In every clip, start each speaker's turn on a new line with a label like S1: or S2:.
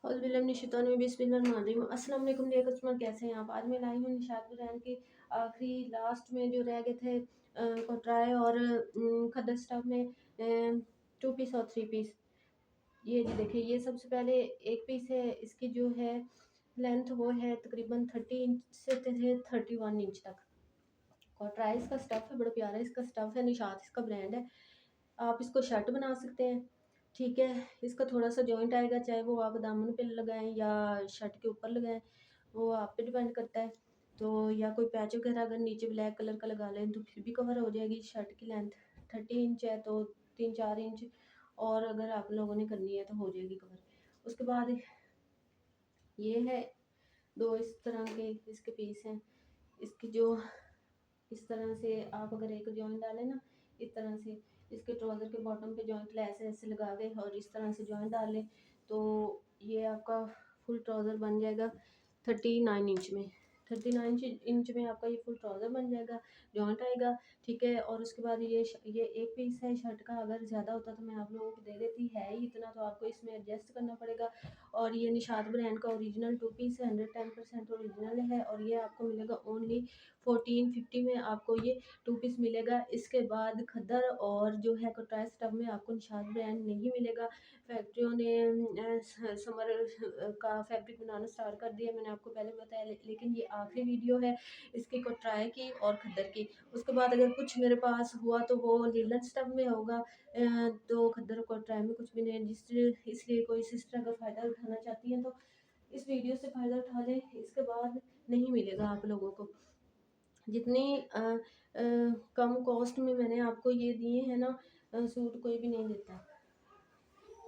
S1: बिस्मिल्लाहिर्रहमानिर्रहीम। अस्सलाम वालेकुम डियर कस्टमर, कैसे हैं आप? आज मैं लाई हूँ निशात ब्रांड के आखिरी लास्ट में जो रह गए थे कटराए और खद्दर स्टफ में 2 पीस और 3 पीस। ये जी देखिए, ये सबसे पहले एक पीस है। इसकी जो है लेंथ वो है तकरीबन 30 इंच से 31 इंच तक। कटराए इसका स्टफ़ है, बड़ा प्यारा इसका स्टफ़ है। निशात इसका ब्रांड है। आप इसको शर्ट बना सकते हैं, ठीक है। इसका थोड़ा सा जॉइंट आएगा, चाहे वो आप दामन पे लगाएं या शर्ट के ऊपर लगाएं, वो आप पे डिपेंड करता है। तो या कोई पैच वगैरह अगर नीचे ब्लैक कलर का लगा लें तो फिर भी कवर हो जाएगी। शर्ट की लेंथ 30 इंच है तो 3-4 इंच और अगर आप लोगों ने करनी है तो हो जाएगी कवर। उसके बाद ये है दो इस तरह के इसके पीस हैं। इसकी जो इस तरह से आप अगर एक जॉइंट डालें ना, इस तरह से इसके ट्राउज़र के बॉटम पे जॉइंट ऐसे ऐसे लगा के और इस तरह से जॉइंट डाल लें तो ये आपका फुल ट्राउज़र बन जाएगा 39 इंच में। 39 इंच में आपका ये फुल ट्राउज़र बन जाएगा, जॉइंट आएगा, ठीक है। और उसके बाद ये एक पीस है शर्ट का। अगर ज़्यादा होता तो मैं आप लोगों को दे देती, है ही इतना तो आपको इसमें एडजस्ट करना पड़ेगा। और ये निशात ब्रांड का ओरिजिनल 2 पीस है, 110% ओरिजिनल है और ये आपको मिलेगा ओनली 1450 में। आपको ये 2 पीस मिलेगा। इसके बाद खद्दर और जो है कटराई स्टफ में आपको निशात ब्रांड नहीं मिलेगा। फैक्ट्रियों ने समर का फैब्रिक बनाना स्टार्ट कर दिया, मैंने आपको पहले बताया। लेकिन ये आखिरी वीडियो है इसकी कटराई की और खद्दर की। उसके बाद अगर कुछ मेरे पास हुआ तो वो लीलन स्टफ में होगा। तो खद्दर और कटराई में कुछ भी नहीं, इसलिए कोई सिस्टर अगर फ़ायदा उठाना चाहती हैं तो इस वीडियो से फ़ायदा उठा लें। इसके बाद नहीं मिलेगा आप लोगों को। जितनी कम कॉस्ट में मैंने आपको ये दिए हैं ना, सूट कोई भी नहीं देता।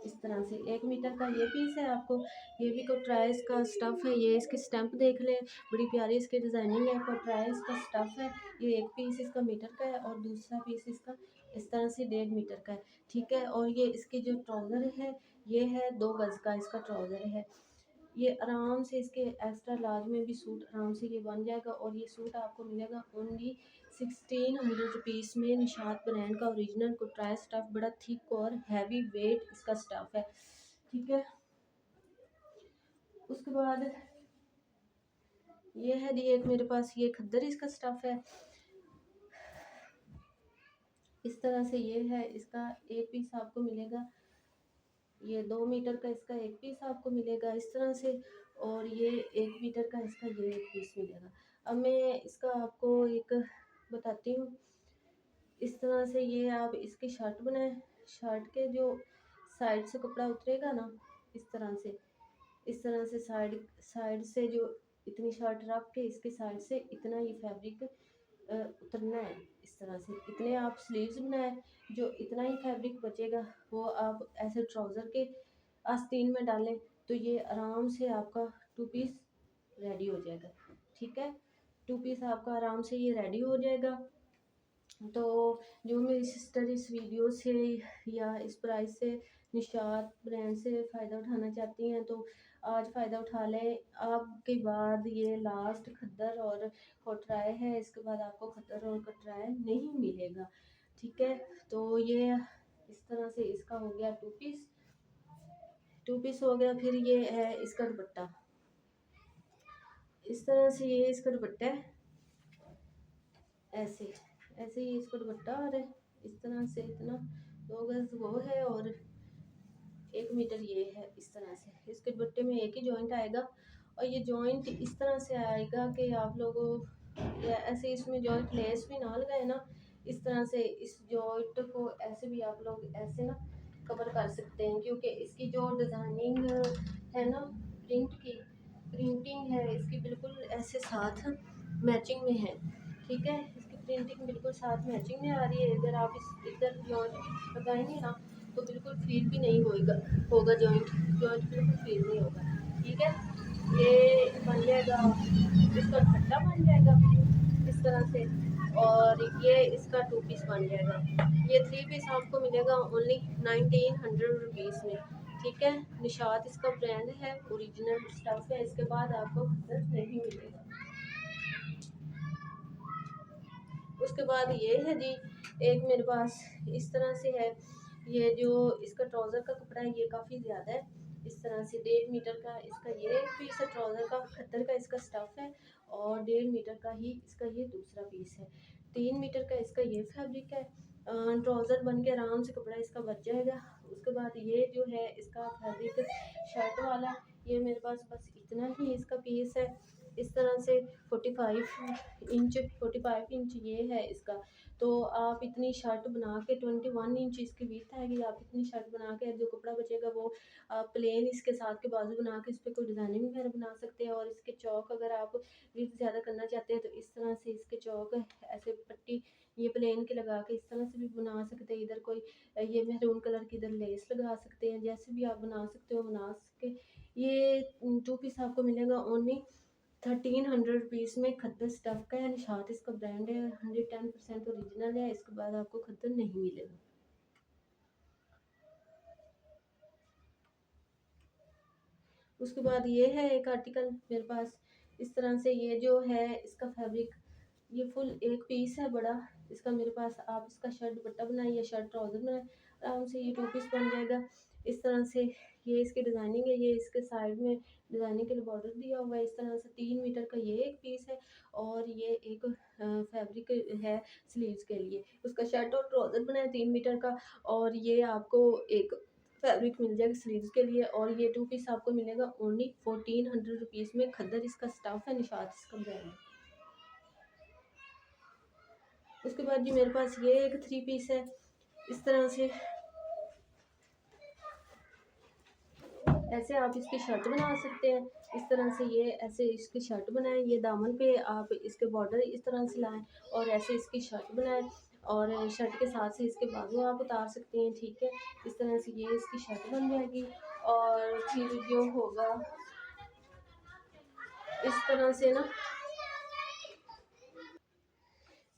S1: इस तरह से 1 मीटर का ये पीस है आपको। ये भी कटराइज का स्टफ़ है। ये इसकी स्टैम्प देख लें, बड़ी प्यारी इसकी डिज़ाइनिंग है। कटराइज का स्टफ़ है। ये एक पीस इसका मीटर का है और दूसरा पीस इसका इस तरह से 1.5 मीटर का है, ठीक है। और ये इसकी जो ट्राउज़र है ये है 2 गज़ का इसका ट्राउज़र है। ये आराम से इसके एक्स्ट्रा लार्ज में भी सूट आराम से ये बन जाएगा। और ये सूट आपको मिलेगा ओनली 1600 रुपीज़ में। निशात ब्रांड का ओरिजिनल कटराई स्टफ, बड़ा थिक और हैवी वेट इसका स्टफ है, ठीक है। उसके बाद ये है जी एक मेरे पास ये खद्दर इसका स्टफ है। इस तरह से ये है, इसका एक पीस आपको मिलेगा। ये 2 मीटर का इसका एक पीस आपको मिलेगा इस तरह से। और ये 1 मीटर का इसका ये एक पीस मिलेगा। अब मैं इसका आपको एक बताती हूँ। इस तरह से ये आप इसकी शर्ट बनाएं। शर्ट के जो साइड से कपड़ा उतरेगा ना, इस तरह से साइड साइड से जो इतनी शर्ट रख के इसके साइड से इतना ये फैब्रिक उतरना है। इस तरह से इतने आप स्लीव्स बनाए, जो इतना ही फैब्रिक बचेगा वो आप ऐसे ट्राउज़र के आस्तीन में डालें तो ये आराम से आपका 2 पीस रेडी हो जाएगा, ठीक है। 2 पीस आपका आराम से ये रेडी हो जाएगा। तो जो मेरी सिस्टर इस वीडियो से या इस प्राइस से निशात ब्रांड से फ़ायदा उठाना चाहती हैं तो आज फ़ायदा उठा लें। आपके बाद ये लास्ट खद्दर और कटराए है, इसके बाद आपको खद्दर और कटराए नहीं मिलेगा, ठीक है। तो ये इस तरह से इसका हो गया 2 पीस। 2 पीस हो गया। फिर ये है इसका दुपट्टा। इस तरह से ये इसका दुपट्टा है, ऐसे ऐसे ही इसका दुपट्टा और इस तरह से इतना 2 गज वो है और 1 मीटर ये है। इस तरह से इसके दुपट्टे में एक ही जॉइंट आएगा और ये जॉइंट इस तरह से आएगा कि आप लोगों या ऐसे इसमें जॉइंट लेस भी ना लगाए ना, इस तरह से इस जॉइंट को ऐसे भी आप लोग ऐसे ना कवर कर सकते हैं, क्योंकि इसकी जो डिज़ाइनिंग है ना, प्रिंटिंग है इसकी बिल्कुल ऐसे साथ मैचिंग में है, ठीक है। इसकी प्रिंटिंग बिल्कुल साथ मैचिंग में आ रही है। इधर आप इस इधर जॉइंट लगाएंगे ना तो बिल्कुल फील भी नहीं होगा जॉइंट बिल्कुल फील नहीं होगा, ठीक है। ये बन जाएगा, इसका खट्टा बन जाएगा इस तरह से। और ये इसका 2 पीस बन जाएगा। ये 3 पीस आपको मिलेगा ओनली 1900 रुपीज़ में, ठीक है। निशात इसका ब्रांड है, ओरिजिनल स्टफ है। इसके बाद आपको खद्दर नहीं मिलेगा। उसके बाद ये है जी एक मेरे पास इस तरह से है। ये जो इसका ट्राउज़र का कपड़ा है ये काफ़ी ज़्यादा है, इस तरह से 1.5 मीटर का इसका ये पीस है ट्राउज़र का, खद्दर का इसका स्टफ़ है और 1.5 मीटर का ही इसका ये दूसरा पीस है। 3 मीटर का इसका ये फैब्रिक है। ट्राउज़र बन के आराम से कपड़ा इसका बच जाएगा। उसके बाद ये जो है इसका फैब्रिक शर्ट वाला, ये मेरे पास बस इतना ही इसका पीस है। इस तरह से 45 इंच ये है इसका। तो आप इतनी शर्ट बना के 21 इंच इसकी विड्थ आएगी। आप इतनी शर्ट बना के जो कपड़ा बचेगा वो प्लेन इसके साथ के बाजू बना के इस पर कोई डिज़ाइनिंग वगैरह बना सकते हैं। और इसके चौक अगर आप विड्थ ज़्यादा करना चाहते हैं तो इस तरह से इसके चौक ऐसे पट्टी ये प्लेन के लगा के इस तरह से भी बना सकते हैं। इधर कोई ये मेहरून कलर की इधर लेस लगा सकते हैं। जैसे भी आप बना सकते हो बना सके। ये 2 पीस आपको मिलेगा ओनली 1300 रुपीज़ में। खद्दर स्टफ़ का है, निशात इसका ब्रांड है, 110% ओरिजिनल है। इसके बाद आपको खद्दर नहीं मिलेगा। उसके बाद ये है एक आर्टिकल मेरे पास। इस तरह से ये जो है इसका फैब्रिक ये फुल एक पीस है बड़ा। इसका मेरे पास आप इसका शर्ट दुपट्टा बनाए या शर्ट ट्राउज़र बनाए, आराम से ये 2 पीस बन जाएगा। इस तरह से ये इसकी डिज़ाइनिंग है, ये इसके साइड में डिज़ाइनिंग के लिए बॉर्डर दिया हुआ है। इस तरह से 3 मीटर का ये एक पीस है और ये एक फैब्रिक है स्लीव्स के लिए। उसका शर्ट और ट्राउज़र बनाए 3 मीटर का और ये आपको एक फैब्रिक मिल जाएगा स्लीव्स के लिए। और ये 2 पीस आपको मिलेगा ओनली 1400 रुपीज़ में। खद्दर इसका स्टफ़ है, निशात इसका ब्रांड है। उसके बाद जी मेरे पास ये एक 3 पीस है। इस तरह से ऐसे आप इसकी शर्ट बना सकते हैं। इस तरह से ये ऐसे इसकी शर्ट बनाएं, ये दामन पे आप इसके बॉर्डर इस तरह से लाएं और ऐसे इसकी शर्ट बनाएं और शर्ट के साथ से इसके बाजू आप उतार सकते हैं। ठीक है, इस तरह से ये इसकी शर्ट बन जाएगी। और फिर जो होगा इस तरह से ना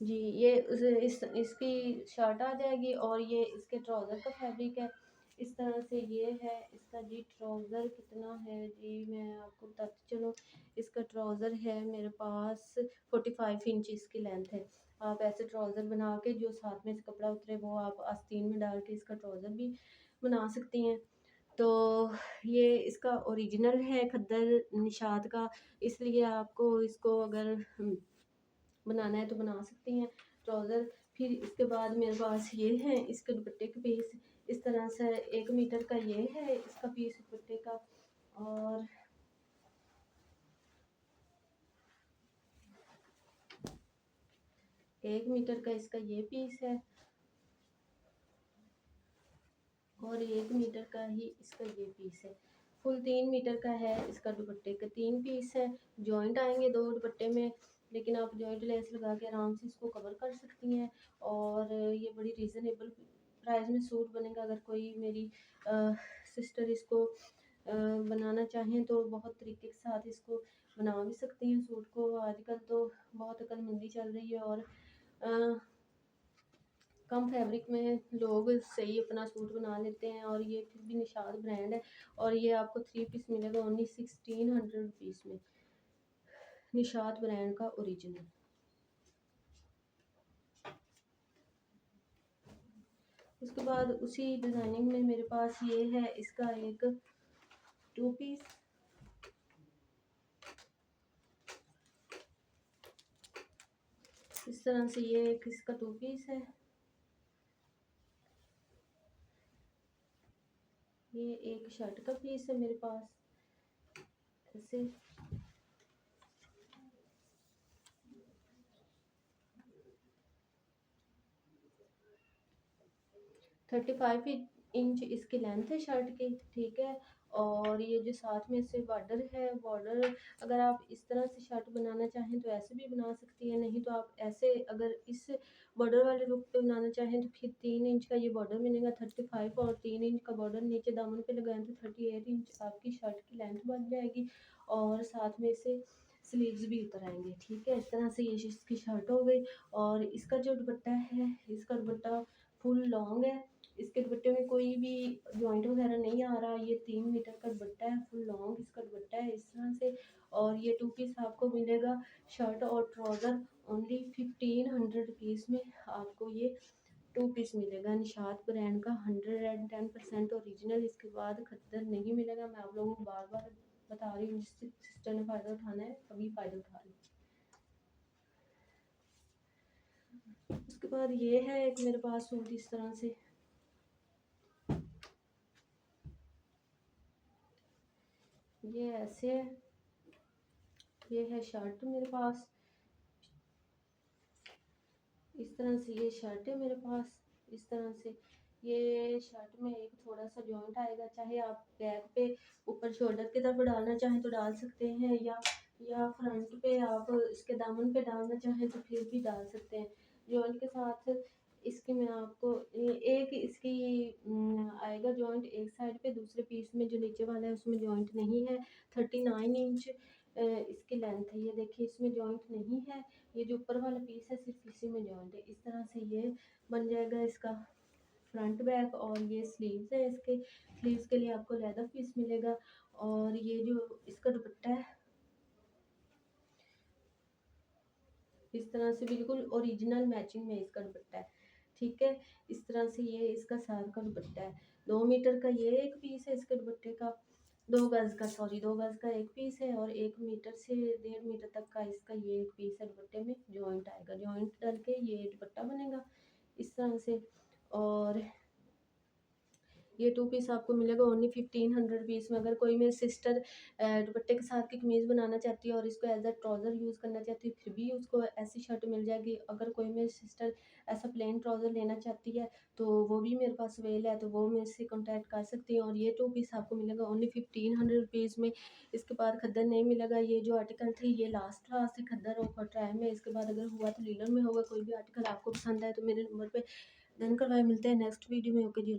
S1: जी, ये इस इसकी शर्ट आ जाएगी और ये इसके ट्राउज़र का फैब्रिक है। इस तरह से ये है इसका जी ट्राउज़र कितना है जी मैं आपको बताती चलूँ। इसका ट्राउज़र है मेरे पास 45 इंच इसकी लेंथ है। आप ऐसे ट्राउज़र बना के जो साथ में से कपड़ा उतरे वो आप आस्तीन में डाल के इसका ट्राउज़र भी बना सकती हैं। तो ये इसका ओरिजिनल है खद्दर निशात का, इसलिए आपको इसको अगर बनाना है तो बना सकती हैं ट्राउज़र। फिर इसके बाद मेरे पास ये है इसके दुपट्टे के पीस। इस तरह से 1 मीटर का ये है इसका पीस दुपट्टे का। और 1 मीटर का इसका ये पीस है और 1 मीटर का ही इसका ये पीस है। फुल 3 मीटर का है इसका दुपट्टे के 3 पीस है। जॉइंट आएंगे 2 दुपट्टे में, लेकिन आप जॉइंट लेस लगा के आराम से इसको कवर कर सकती हैं। और ये बड़ी रीज़नेबल प्राइस में सूट बनेगा। अगर कोई मेरी सिस्टर इसको बनाना चाहें तो बहुत तरीके के साथ इसको बना भी सकती हैं सूट को। आजकल तो बहुत अक्लमंदी चल रही है और अ, कम फैब्रिक में लोग सही अपना सूट बना लेते हैं। और ये फिर भी निशात ब्रांड है और ये आपको 3 पीस मिलेगा ओनली 1600 रुपीज़ में। निशात ब्रांड का ओरिजिनल। उसके बाद उसी डिज़ाइनिंग में मेरे पास ये है इसका एक 2 पीस। इस तरह से ये एक इसका 2 पीस है। ये एक शर्ट का पीस है मेरे पास ऐसे। 35 इंच इसकी लेंथ है शर्ट की। ठीक है, और ये जो साथ में से बॉर्डर है, बॉर्डर अगर आप इस तरह से शर्ट बनाना चाहें तो ऐसे भी बना सकती हैं। नहीं तो आप ऐसे अगर इस बॉर्डर वाले लुक पे बनाना चाहें तो फिर 3 इंच का ये बॉर्डर मिलेगा 35 और 3 इंच का बॉर्डर नीचे दामन पे लगाएं तो 38 इंच आपकी शर्ट की लेंथ बन जाएगी। और साथ में से स्लीव्स भी उतर आएंगे। ठीक है, इस तरह से ये इसकी शर्ट हो गई। और इसका जो दुपट्टा है, इसका दुपट्टा फुल लॉन्ग है। इसके दुपट्टे में कोई भी जॉइंट वगैरह नहीं आ रहा। ये 3 मीटर का दुपट्टा है, फुल लॉन्ग इसका दुपट्टा है इस तरह से। और ये 2 पीस आपको मिलेगा शर्ट और ट्राउज़र ओनली 1500 रुपीज़ में। आपको ये टू पीस मिलेगा निशात ब्रांड का 110% ओरिजिनल। इसके बाद खद्दर नहीं मिलेगा। मैं आप लोगों को बार बार बता रही हूँ, जिस सिस्टर ने फ़ायदा उठाना है अभी फ़ायदा उठा ली। उसके बाद ये है एक मेरे पास सूट इस तरह से, ये ऐसे है, ये है शर्ट मेरे पास इस तरह से, ये शर्ट है मेरे पास इस तरह से। ये शर्ट में एक थोड़ा सा जॉइंट आएगा, चाहे आप बैक पे ऊपर शोल्डर की तरफ डालना चाहें तो डाल सकते हैं, या फ्रंट पे आप इसके दामन पे डालना चाहें तो फिर भी डाल सकते हैं जॉइंट के साथ। इसकी मैं आपको एक इसकी आएगा जॉइंट एक साइड पे, दूसरे पीस में जो नीचे वाला है उसमें जॉइंट नहीं है। 39 इंच इसकी लेंथ है। ये देखिए इसमें जॉइंट नहीं है, ये जो ऊपर वाला पीस है सिर्फ इसी में जॉइंट है। इस तरह से ये बन जाएगा इसका फ्रंट बैक। और ये स्लीव्स है, इसके स्लीव्स के लिए आपको लेदर पीस मिलेगा। और ये जो इसका दुपट्टा है इस तरह से बिल्कुल ओरिजिनल मैचिंग में इसका दुपट्टा है, ठीक है। इस तरह से ये इसका सार का दुपट्टा है। 2 मीटर का ये एक पीस है इसके दुपट्टे का, 2 गज का, सॉरी 2 गज का एक पीस है, और 1 मीटर से 1.5 मीटर तक का इसका ये एक पीस है। दुपट्टे में जॉइंट आएगा, जॉइंट डाल के ये दुपट्टा बनेगा इस तरह से। और ये टू पीस आपको मिलेगा ओनली 1500 रुपीज़ में। अगर कोई मेरी सिस्टर दुपट्टे के साथ की कमीज़ बनाना चाहती है और इसको एज अ ट्राउज़र यूज़ करना चाहती है, फिर भी उसको ऐसी शर्ट मिल जाएगी। अगर कोई मेरी सिस्टर ऐसा प्लेन ट्राउज़र लेना चाहती है तो वो भी मेरे पास अवेल है, तो वो मेरे से कॉन्टैक्ट कर सकती हैं। और ये टू पीस आपको मिलेगा ओनली 1500 रुपीज़ में। इसके बाद खद्दर नहीं मिलेगा। ये जो आर्टिकल थी ये लास्ट से खद्दर और ट्राई में, इसके बाद अगर हुआ तो लीलन में होगा। कोई भी आर्टिकल आपको पसंद आए तो मेरे नंबर पर डन करवाए। मिलते हैं नेक्स्ट वीडियो में। ओके जी।